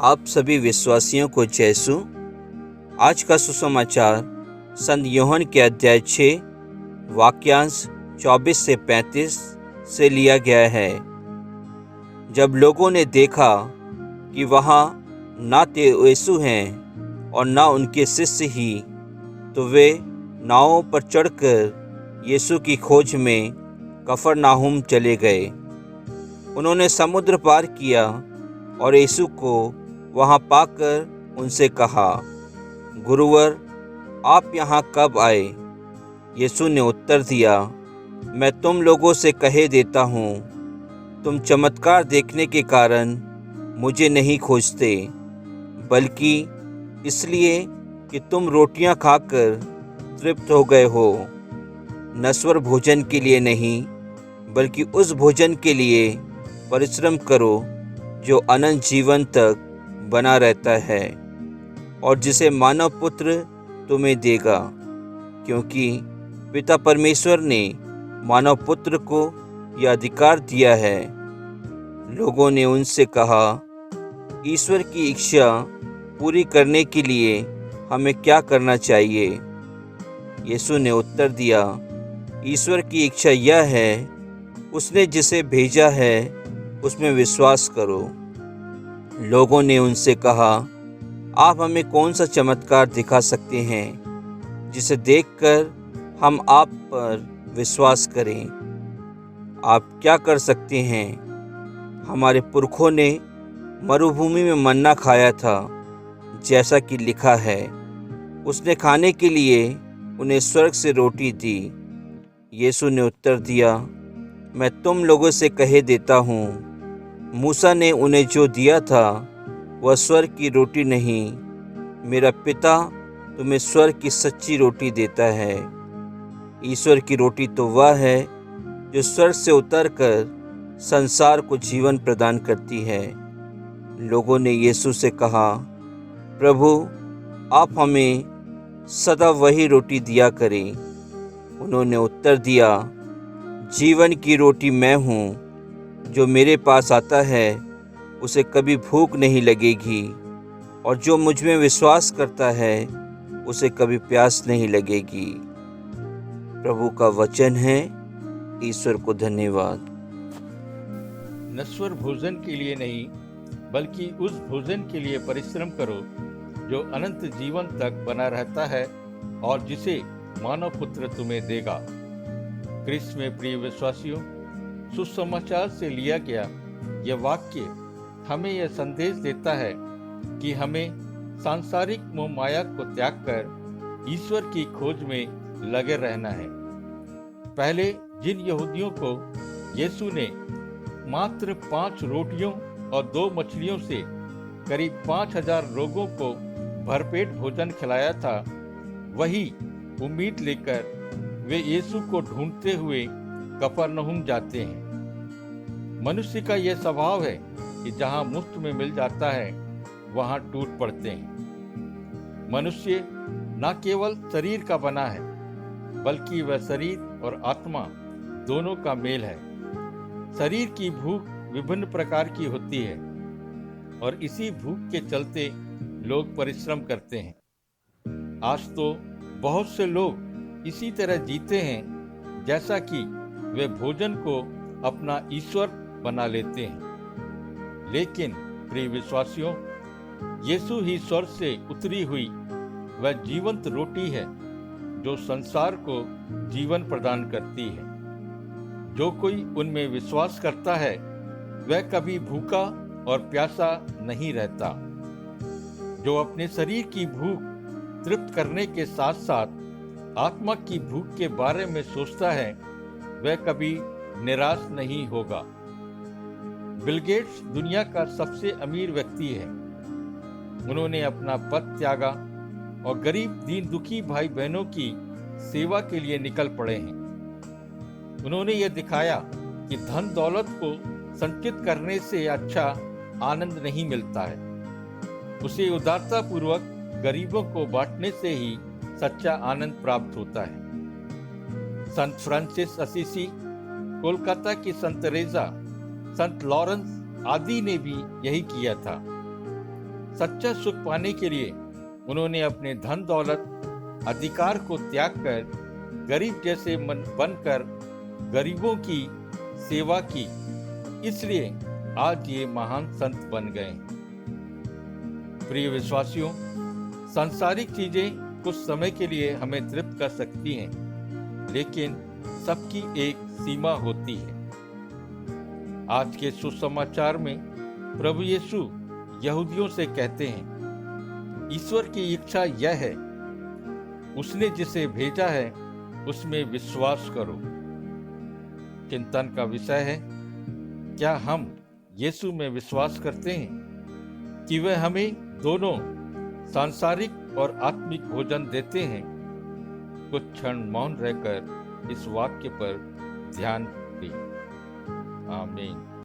आप सभी विश्वासियों को जयसु। आज का सुसमाचार संत यूहन्ना के अध्याय 6 वाक्यांश 24 से 35 से लिया गया है। जब लोगों ने देखा कि वहाँ ना तो यीशु हैं और ना उनके शिष्य ही, तो वे नावों पर चढ़कर यीशु की खोज में कफरनाहुम चले गए। उन्होंने समुद्र पार किया और यीशु को वहाँ पाकर उनसे कहा, गुरुवर, आप यहाँ कब आए? यीशु ने उत्तर दिया, मैं तुम लोगों से कहे देता हूँ, तुम चमत्कार देखने के कारण मुझे नहीं खोजते, बल्कि इसलिए कि तुम रोटियां खाकर तृप्त हो गए हो। नश्वर भोजन के लिए नहीं, बल्कि उस भोजन के लिए परिश्रम करो जो अनंत जीवन तक बना रहता है और जिसे मानव पुत्र तुम्हें देगा, क्योंकि पिता परमेश्वर ने मानव पुत्र को यह अधिकार दिया है। लोगों ने उनसे कहा, ईश्वर की इच्छा पूरी करने के लिए हमें क्या करना चाहिए? यीशु ने उत्तर दिया, ईश्वर की इच्छा यह है, उसने जिसे भेजा है उसमें विश्वास करो। लोगों ने उनसे कहा, आप हमें कौन सा चमत्कार दिखा सकते हैं जिसे देखकर हम आप पर विश्वास करें? आप क्या कर सकते हैं? हमारे पुरखों ने मरुभूमि में मन्ना खाया था, जैसा कि लिखा है, उसने खाने के लिए उन्हें स्वर्ग से रोटी दी। यीशु ने उत्तर दिया, मैं तुम लोगों से कहे देता हूँ, मूसा ने उन्हें जो दिया था वह स्वर्ग की रोटी नहीं, मेरा पिता तुम्हें स्वर्ग की सच्ची रोटी देता है। ईश्वर की रोटी तो वह है जो स्वर्ग से उतरकर संसार को जीवन प्रदान करती है। लोगों ने यीशु से कहा, प्रभु, आप हमें सदा वही रोटी दिया करें। उन्होंने उत्तर दिया, जीवन की रोटी मैं हूँ, जो मेरे पास आता है उसे कभी भूख नहीं लगेगी, और जो मुझ में विश्वास करता है उसे कभी प्यास नहीं लगेगी। प्रभु का वचन है। ईश्वर को धन्यवाद। नश्वर भोजन के लिए नहीं, बल्कि उस भोजन के लिए परिश्रम करो जो अनंत जीवन तक बना रहता है और जिसे मानव पुत्र तुम्हें देगा। क्रिस्त में प्रिय विश्वासियों, सुसमाचार से लिया गया यह वाक्य हमें यह संदेश देता है कि हमें सांसारिक मोह माया को त्याग कर ईश्वर की खोज में लगे रहना है। पहले जिन यहूदियों को यीशु ने मात्र 5 रोटियों और 2 मछलियों से करीब 5000 लोगों को भरपेट भोजन खिलाया था, वही उम्मीद लेकर वे यीशु को ढूंढते हुए कफरनहूम जाते हैं। मनुष्य का यह स्वभाव है कि जहां मुफ्त में मिल जाता है वहां टूट पड़ते हैं। मनुष्य न केवल शरीर का बना है, बल्कि वह शरीर और आत्मा दोनों का मेल है। शरीर की भूख विभिन्न प्रकार की होती है और इसी भूख के चलते लोग परिश्रम करते हैं। आज तो बहुत से लोग इसी तरह जीते हैं जैसा कि वे भोजन को अपना ईश्वर बना लेते हैं। लेकिन प्रिय विश्वासियों, यीशु ही स्वर्ग से उतरी हुई वह जीवंत रोटी है जो संसार को जीवन प्रदान करती है। जो कोई उनमें विश्वास करता है वह कभी भूखा और प्यासा नहीं रहता। जो अपने शरीर की भूख तृप्त करने के साथ साथ आत्मा की भूख के बारे में सोचता है वह कभी निराश नहीं होगा। बिल गेट्स दुनिया का सबसे अमीर व्यक्ति है। उन्होंने अपना पद त्यागा और गरीब दीन दुखी भाई बहनों की सेवा के लिए निकल पड़े हैं। उन्होंने यह दिखाया कि धन दौलत को संचित करने से अच्छा आनंद नहीं मिलता है। उसे उदारता पूर्वक गरीबों को बांटने से ही सच्चा आनंद प्राप्त होता है। संत फ्रांसिस असीसी, कोलकाता की संत तेरेसा, संत लॉरेंस आदि ने भी यही किया था। सच्चा सुख पाने के लिए उन्होंने अपने धन दौलत अधिकार को त्याग कर गरीब जैसे मन बनकर गरीबों की सेवा की, इसलिए आज ये महान संत बन गए। प्रिय विश्वासियों, सांसारिक चीजें कुछ समय के लिए हमें तृप्त कर सकती हैं, लेकिन सबकी एक सीमा होती है। आज के सुसमाचार में प्रभु यीशु यहूदियों से कहते हैं, ईश्वर की इच्छा यह है, उसने जिसे भेजा है उसमें विश्वास करो। चिंतन का विषय है, क्या हम यीशु में विश्वास करते हैं कि वह हमें दोनों सांसारिक और आत्मिक भोजन देते हैं? कुछ क्षण मौन रहकर इस वाक्य पर ध्यान दें। आमीन।